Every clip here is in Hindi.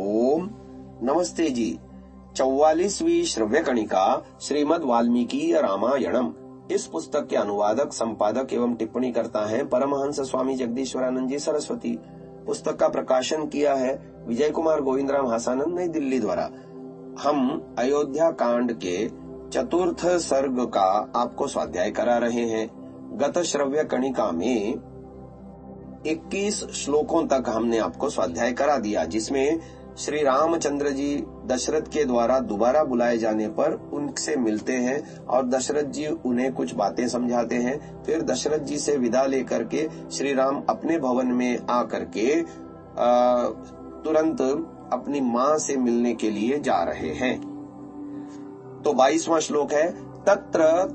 ओम नमस्ते जी। 44वीं श्रव्य कणिका श्रीमद् वाल्मीकि रामायणम। इस पुस्तक के अनुवादक, संपादक एवं टिप्पणी करता है परमहंस स्वामी जगदीश्वरानंद जी सरस्वती। पुस्तक का प्रकाशन किया है विजय कुमार गोविंदराम हासानंद, नई दिल्ली द्वारा। हम अयोध्या कांड के चतुर्थ सर्ग का आपको स्वाध्याय करा रहे हैं। गत श्रव्य कणिका में 21 श्लोकों तक हमने आपको स्वाध्याय करा दिया, जिसमें श्री रामचंद्र जी दशरथ के द्वारा दोबारा बुलाए जाने पर उनसे मिलते हैं और दशरथ जी उन्हें कुछ बातें समझाते हैं। फिर दशरथ जी से विदा लेकर के श्री राम अपने भवन में आकर के तुरंत अपनी माँ से मिलने के लिए जा रहे हैं। तो 22वां श्लोक है, तत्र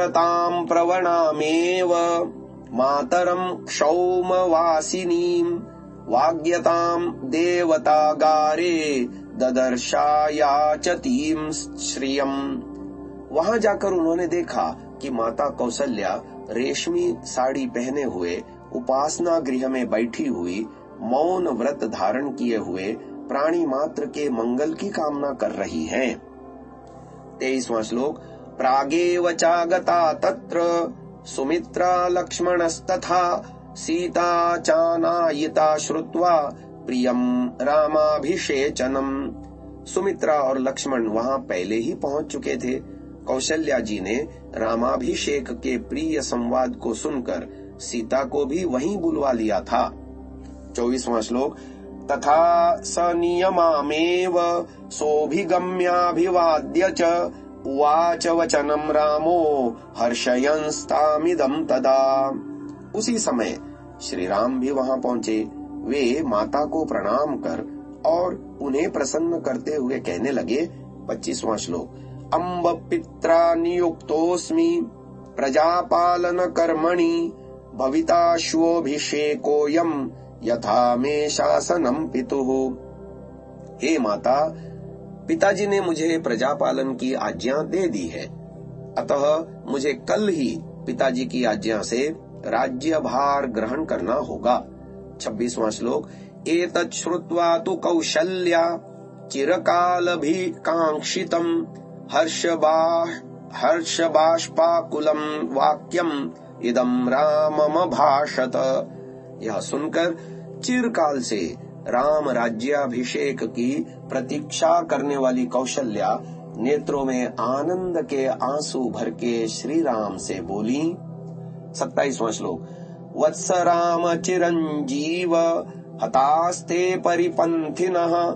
ताम प्रवणामेव मातरम क्षौमवासिनीम वाग्यताम देवतागारे ददर्शायाचतीम श्रियम। वहां जाकर उन्होंने देखा कि माता कौशल्या रेशमी साड़ी पहने हुए उपासना गृह में बैठी हुई, मौन व्रत धारण किए हुए प्राणी मात्र के मंगल की कामना कर रही हैं। 23वां श्लोक, प्रागेव चागता तत्र सुमित्रा लक्ष्मणस्तथा सीता चानायिता श्रुत्वा प्रियम रामाभिषेचनम। सुमित्रा और लक्ष्मण वहां पहले ही पहुंच चुके थे। कौशल्या जी ने रामाभिषेक के प्रिय संवाद को सुनकर सीता को भी वहीं बुलवा लिया था। 24वां श्लोक, तथा स नियमामेव सोऽभिगम्याभिवाद्य च उवाच वचनम रामो हर्षयंस्तामिदं तदा। उसी समय श्री राम भी वहां पहुंचे। वे माता को प्रणाम कर और उन्हें प्रसन्न करते हुए कहने लगे। 25वां श्लोक, अम्ब पित्रा नियुक्तोऽस्मि प्रजापालन कर्मणि भविताश्वोऽभिषेकोऽयं यथा मे शासनम पितुः। हे माता, पिताजी ने मुझे प्रजापालन की आज्ञा दे दी है, अतः मुझे कल ही पिताजी की आज्ञा से राज्य भार ग्रहण करना होगा। 26वां श्लोक, एतत् श्रुत्वा तु कौशल्या चिरकालभिकांक्षितं हर्षबाष्पाकुलं वाक्यम इदं राममभाषत। यह सुनकर चिरकाल से राम राज्याभिषेक की प्रतीक्षा करने वाली कौशल्या नेत्रों में आनंद के आंसू भर के श्री राम से बोली। 27वां श्लोक, वत्स राम चिरंजीव हतास्ते परिपंथिनः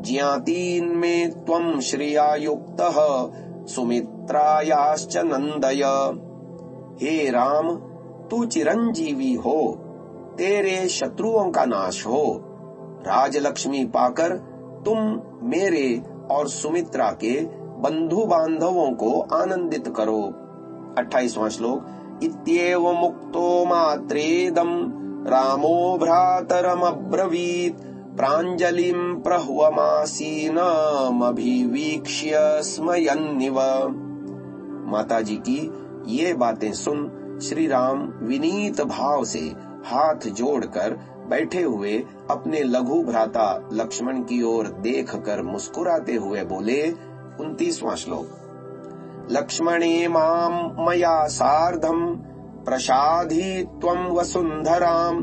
ज्ञातीन् मे त्वं श्रिया युक्तः सुमित्रायाश्च नंदय। हे राम, तू चिरंजीवी हो, तेरे शत्रुओं का नाश हो। राजलक्ष्मी पाकर तुम मेरे और सुमित्रा के बंधु बांधवों को आनंदित करो। 28वां श्लोक, इत्येव मुक्तो मात्रेदं रामो भ्रातरमब्रवीत् प्राञ्जलिं प्रह्वमासीनमभिवीक्ष्य स्मयन्निव। माताजी की ये बातें सुन श्री राम विनीत भाव से हाथ जोड़कर बैठे हुए अपने लघु भ्राता लक्ष्मण की ओर देखकर मुस्कुराते हुए बोले। 29वां श्लोक, लक्ष्मणे मां मया सार्धं प्रसाधि त्वं वसुंधरां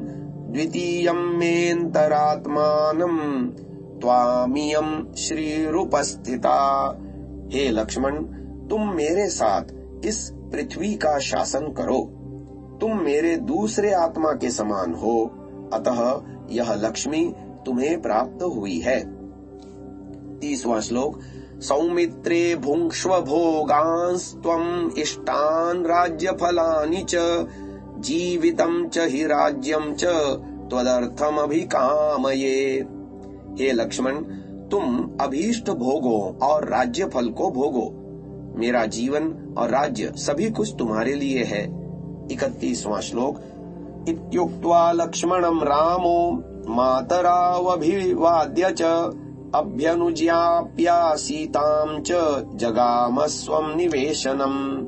द्वितीयं मेऽन्तरात्मानं त्वामियं श्रीरुपस्थिता। हे लक्ष्मण, तुम मेरे साथ इस पृथ्वी का शासन करो। तुम मेरे दूसरे आत्मा के समान हो, अतः यह लक्ष्मी तुम्हें प्राप्त हुई है। 30वां श्लोक, सौमित्रे भुङ्क्ष्व भोगांस्त्वम् इष्टान् राज्यफलानि च जीवितं च हि राज्यं च त्वदर्थमभिकामये। हे लक्ष्मण, तुम अभीष्ट भोगों और राज्य फल को भोगो। मेरा जीवन और राज्य सभी कुछ तुम्हारे लिए है। 31वां श्लोक, इत्युक्त्वा लक्ष्मणं रामो मातरावभिवाद्य च अभ्यनुज्ञाप्य सीतां च जगाम स्वं निवेशनम्।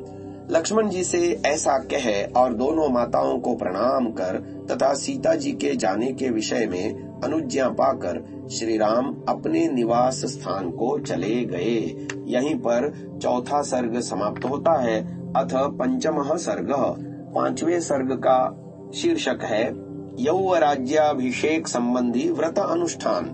लक्ष्मण जी से ऐसा कह और दोनों माताओं को प्रणाम कर तथा सीता जी के जाने के विषय में अनुज्ञा पाकर श्री राम अपने निवास स्थान को चले गए। यहीं पर चौथा सर्ग समाप्त होता है। अथ पंचमः सर्गः। पांचवें सर्ग का शीर्षक है यौवराज्याभिषेक संबंधी व्रत अनुष्ठान।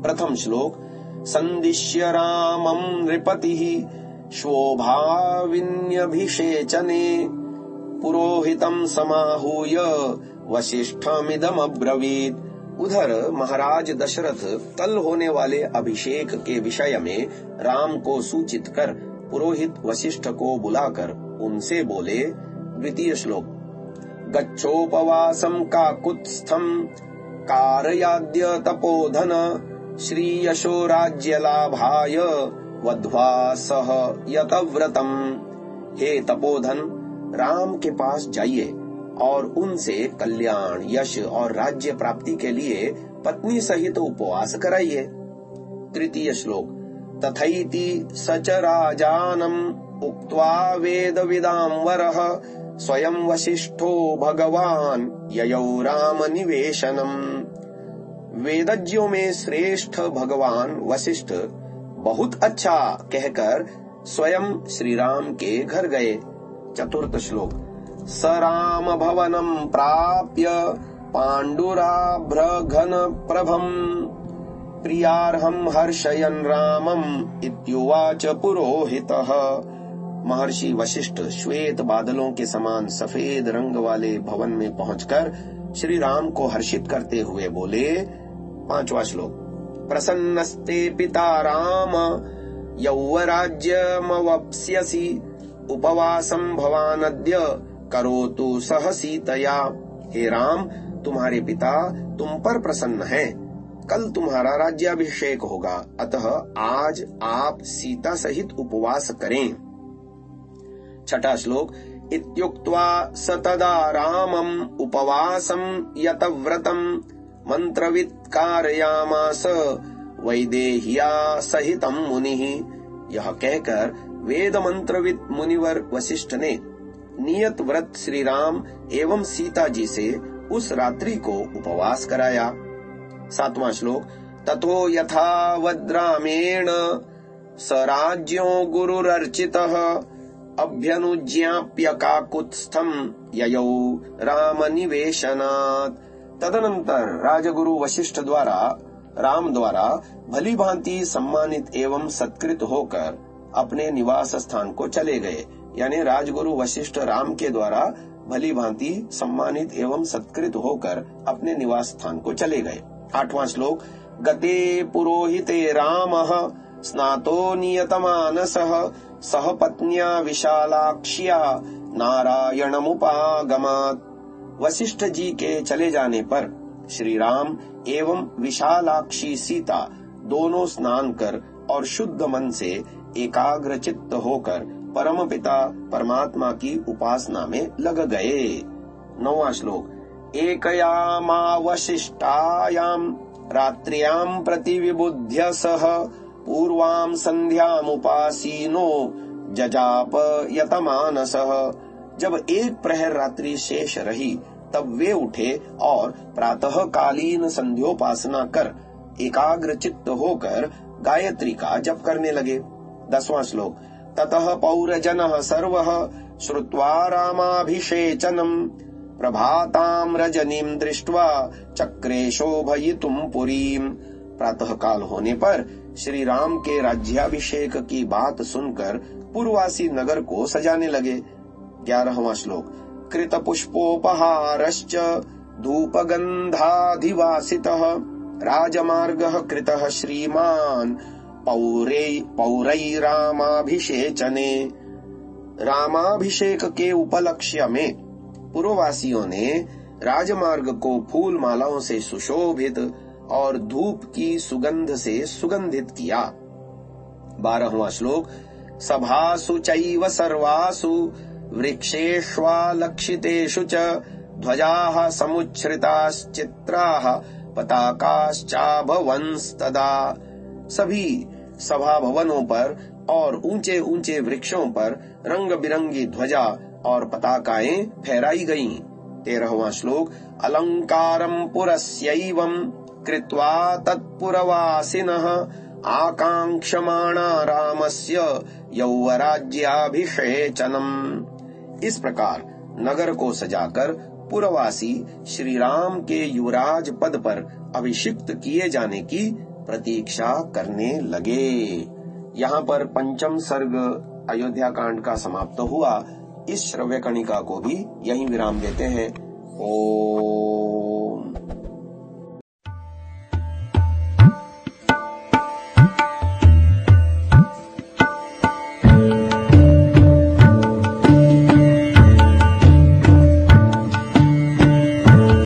प्रथम श्लोक। संदिश्य रामं नृपतिः शोभाविन्यभिषेचने पुरोहितं समाहूय वसिष्ठमिदमब्रवीत्। उधर महाराज दशरथ कल होने वाले अभिषेक के विषय में राम को सूचित कर पुरोहित वशिष्ठ को बुलाकर उनसे बोले। द्वितीय श्लोक। गच्छोपवासं काकुत्स्थं कारयाद्य तपोधन श्रीयशो राज्यलाभाय वध्वा सह यतव्रतम्। हे तपोधन, राम के पास जाइए और उनसे कल्याण, यश और राज्य प्राप्ति के लिए पत्नी सहित उपवास कराइए। तृतीय श्लोक। तथैति स च राजानम् उक्त्वा वेदविदां वरः स्वयं वसिष्ठो भगवान ययौ राम निवेशनम्। वेदज्ञों में श्रेष्ठ भगवान वशिष्ठ बहुत अच्छा कहकर स्वयं श्री राम के घर गए। चतुर्थ श्लोक। स राम भवनं प्राप्य पाण्डुराभ्रघन प्रभम् प्रियार्हं हर्षयन् रामम् इत्युवाच पुरोहितः। महर्षि वशिष्ठ श्वेत बादलों के समान सफेद रंग वाले भवन में पहुंचकर श्री राम को हर्षित करते हुए बोले। पांचवा श्लोक। प्रसन्नस्ते पिता राम यौवराज्यमवप्स्यसि उपवासं भवानद्य करोतु सह सीतया। हे राम, तुम्हारे पिता तुम पर प्रसन्न हैं। कल तुम्हारा राज्याभिषेक होगा, अतः आज आप सीता सहित उपवास करें। छठा श्लोक। इत्युक्त्वा स तदा रामम् उपवासं यतव्रतम् मंत्रवित् कारयामास वैदेह्या सहितं मुनिः। यह कहकर वेद मंत्रवित् मुनिवर वशिष्ठ ने नियत व्रत श्री राम एवं सीता जी से उस रात्रि को उपवास कराया। सातवां श्लोक। ततो यथावद्रामेण स राज्यो गुरुरर्चितः अभ्यनुज्ञाप्य काकुत्स्थं ययौ राम निवेशनात्। तदनंतर राजगुरु वशिष्ठ द्वारा राम द्वारा भली भांति सम्मानित एवं सत्कृत होकर अपने निवास स्थान को चले गए। यानी राजगुरु वशिष्ठ राम के द्वारा भली भांति सम्मानित एवं सत्कृत होकर अपने निवास स्थान को चले गए। आठवां श्लोक। गते पुरोहिते रामः स्नातो नियतमानसः सह पत्न्या विशालाक्ष्या नारायणमुपागमात्। वशिष्ठ जी के चले जाने पर श्री राम एवं विशालाक्षी सीता दोनों स्नान कर और शुद्ध मन से एकाग्र चित्त होकर परमपिता परमात्मा की उपासना में लग गए। नौवां श्लोक। एकयामावशिष्टायां रात्र्यां प्रतिविबुध्य सह पूर्वां संध्यामुपासीनो जजाप यतमानसः। जब एक प्रहर रात्रि शेष रही तब वे उठे और प्रातः कालीन संध्योपासना कर एकाग्र चित्त होकर गायत्री का जप करने लगे। 10वां श्लोक। ततः पौरजनः सर्वः श्रुत्वा रामाभिषेचनम् प्रभातां रजनीं दृष्ट्वा चक्रे शोभयितुं पुरीम्। प्रातः काल होने पर श्री राम के राज्याभिषेक की बात सुनकर पूर्वासी नगर को सजाने लगे। 11वां श्लोक। कृत पुष्पोपहारश्च धूपगंधाधिवासितः राजमार्गः कृतः श्रीमान् पौरै रामाभिषेचने। रामाभिषेक के उपलक्ष्य में पूर्ववासियों ने राजमार्ग को फूल मालाओं से सुशोभित और धूप की सुगंध से सुगंधित किया। 12वां श्लोक। सभासु चैव सर्वासु वृक्षेष्वालक्षितेषु च ध्वजाः समुच्छ्रिताश्चित्राः पताकाश्चाभवंस्तदा। सभी सभा भवनों पर और ऊंचे ऊंचे वृक्षों पर रंग बिरंगी ध्वजा और पताकाएं फहराई गईं। 13वां श्लोक। अलंकारं पुरस्यैवं कृत्वा तत्पुरवासिनः आकांक्षमाणा रामस्य यौवराज्याभिषेचनम्। इस प्रकार नगर को सजाकर पुरवासी श्री राम के युवराज पद पर अभिषिक्त किए जाने की प्रतीक्षा करने लगे। यहाँ पर पंचम सर्ग अयोध्या कांड का समाप्त हुआ। इस श्रव्य कणिका को भी यहीं विराम देते हैं। ओम।